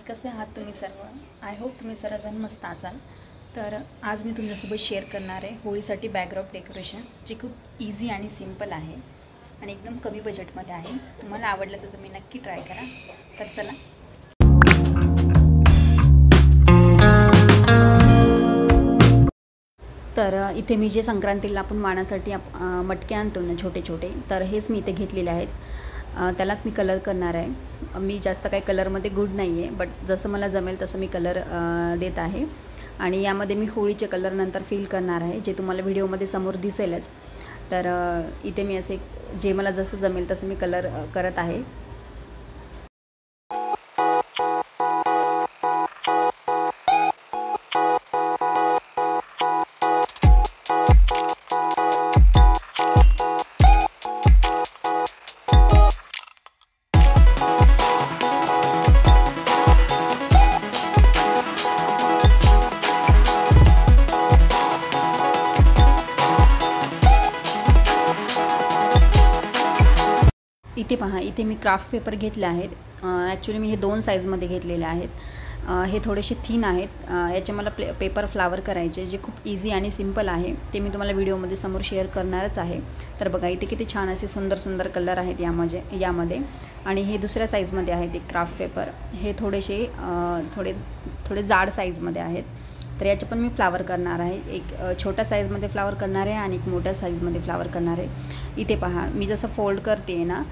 कसे आहात तुम्ही सर्व? आय होप तुम्ही सर्वजण मस्त असाल। तर आज मी तुमच्यासोबत शेअर करणार आहे होळीसाठी बॅकड्रॉप डेकोरेशन, जे खूप इझी आणि सिंपल आहे आणि एकदम कमी बजेटमध्ये आहे। तुम्हाला आवडलं तर तुम्ही नक्की ट्राय करा। तर चला, तर इथे मी जे संक्रांतीला आपण मानासाठी मटके आणतो ना छोटे छोटे, तर हेच मी इथे घेतलेले आहेत। त्यालाच मी कलर करणार आहे। मी जास्त काही कलरमध्ये गुड नाही आहे, बट जसं मला जमेल तसं मी कलर देत आहे। आणि यामध्ये मी होळीचे कलर नंतर फिल करणार आहे, जे तुम्हाला व्हिडिओमध्ये समोर दिसेलच। तर इथे मी असे जे मला जसं जमेल तसं मी कलर करत आहे। इथे पहा, इथे मी क्राफ्ट पेपर घेतले आहेत। ॲक्च्युली मी हे 2 साईजमध्ये घेतलेले आहेत। हे थोडेसे थिन आहेत। याचे मला पेपर फ्लावर करायचे, जे खूप इझी आणि सिंपल आहे। ते मी तुम्हाला व्हिडिओमध्ये समोर शेअर करणारच आहे। तर बघा, इथे किती छान असे सुंदर सुंदर कलर आहेत यामध्ये। आणि हे दुसऱ्या साईजमध्ये आहे ते क्राफ्ट पेपर। हे थोडेसे थोडे जाड साईजमध्ये आहेत। तर याचे पण मी फ्लावर करणार आहे। एक छोट्या साईजमध्ये फ्लावर करणार आहे आणि एक मोठ्या साईजमध्ये फ्लावर करणार आहे। इथे पहा, मी जसं फोल्ड करते ना,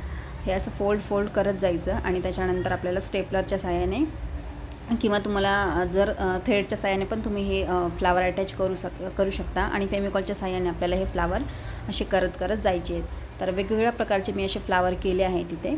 हे असं फोल्ड करत जायचं आणि त्याच्यानंतर आपल्याला स्टेपलरच्या साहाय्याने किंवा तुम्हाला जर थ्रेडच्या साहाय्याने पण तुम्ही हे फ्लावर अटॅच करू शकता। आणि फेमिकॉलच्या साहाय्याने आपल्याला हे फ्लावर असे करत जायचे आहेत। तर वेगवेगळ्या प्रकारचे मी असे फ्लावर केले आहेत इथे।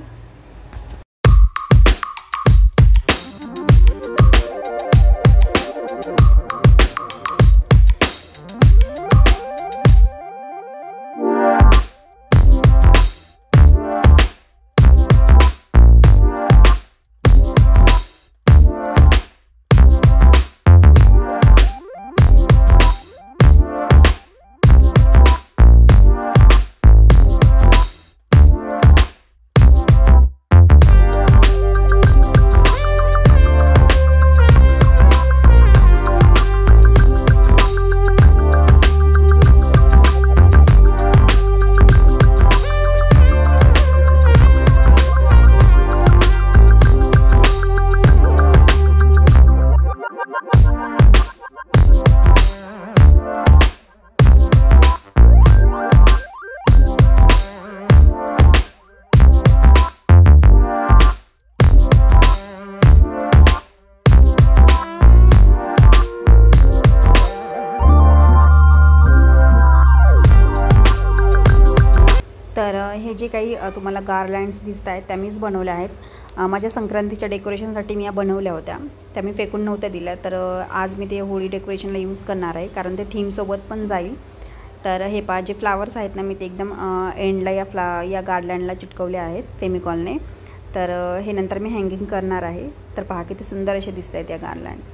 तर हे जे काही तुम्हाला गार्लँड्स दिसत आहेत त्या मीच बनवल्या आहेत। माझ्या संक्रांतीच्या डेकोरेशनसाठी मी या बनवल्या होत्या, त्या मी फेकून नव्हत्या दिल्या। तर आज मी ते होळी डेकोरेशनला यूज करणार आहे, कारण ते थीमसोबत पण जाईल। तर हे पहा, जे फ्लावर्स आहेत ना, मी ते एकदम एंडला या गार्लँडला चिटकवले आहेत फेमिकॉलने। तर हे नंतर मी हँगिंग करणार आहे। तर पहा, किती सुंदर असे दिसत आहेत या गार्लँड।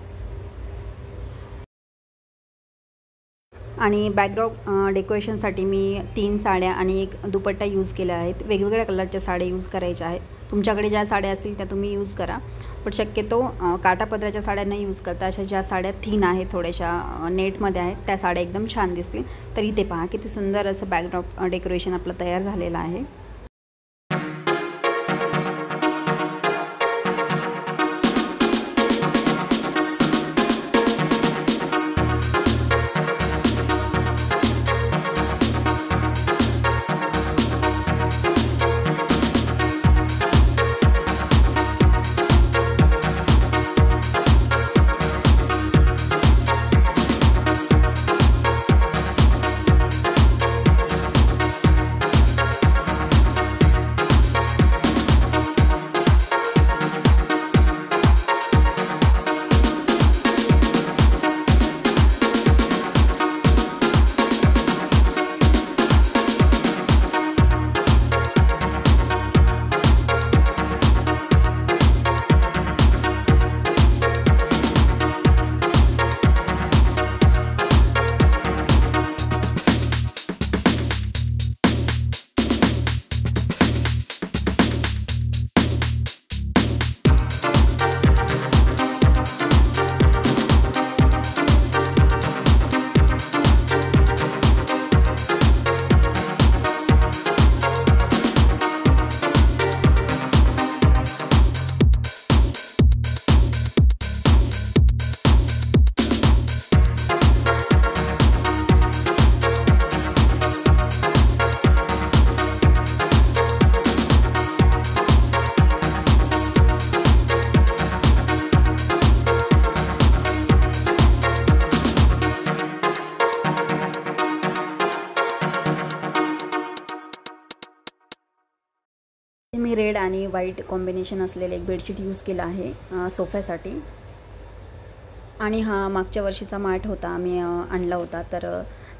आणि बॅकड्रॉप डेकोरेशनसाठी मी 3 साड्या आणि एक दुपट्टा यूज केला आहेत। वेगवेगळ्या कलरच्या साड्या यूज करायच्या आहेत। तुमच्याकडे ज्या साड्या असतील त्या तुम्ही यूज करा, पण शक्यतो काठापदराच्या साड्या नाही यूज करता। अशा ज्या साड्या थिन आहेत, थोड्याशा नेटमध्ये आहेत, त्या साड्या एकदम छान दिसतील। तर इथे पहा, किती सुंदर असं बॅकड्रॉप डेकोरेशन आपलं तयार झालेलं आहे। मी रेड आणि व्हाईट कॉम्बिनेशन असलेले एक बेडशीट यूज केला आहे सोफ्यासाठी. आणि हा मागच्या वर्षीचा मॅट होता, आम्ही आणला होता, तर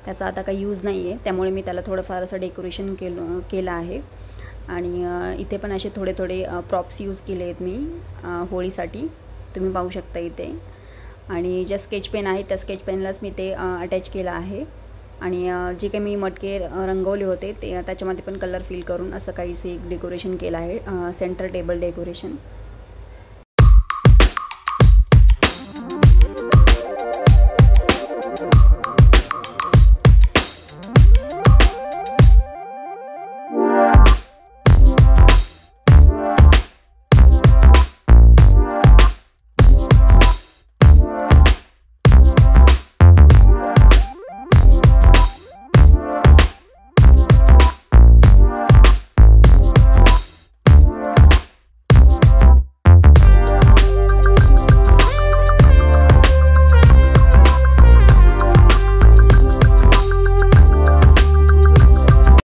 त्याचा आता काही यूज नाही आहे, त्यामुळे मी त्याला थोडंफार असं डेकोरेशन केलं आहे. आणि इथे पण असे थोडे थोडे प्रॉप्स यूज केले आहेत मी होळीसाठी, तुम्ही पाहू शकता इथे. आणि ज्या स्केच पेन आहे त्या स्केच पेनलाच मी ते अटॅच केलं आहे. आणि जे काही मी मटके रंगवले होते ते त्याच्यामध्ये पण कलर फिल करून असं काहीसे एक डेकोरेशन केलं आहे, सेंटर टेबल डेकोरेशन.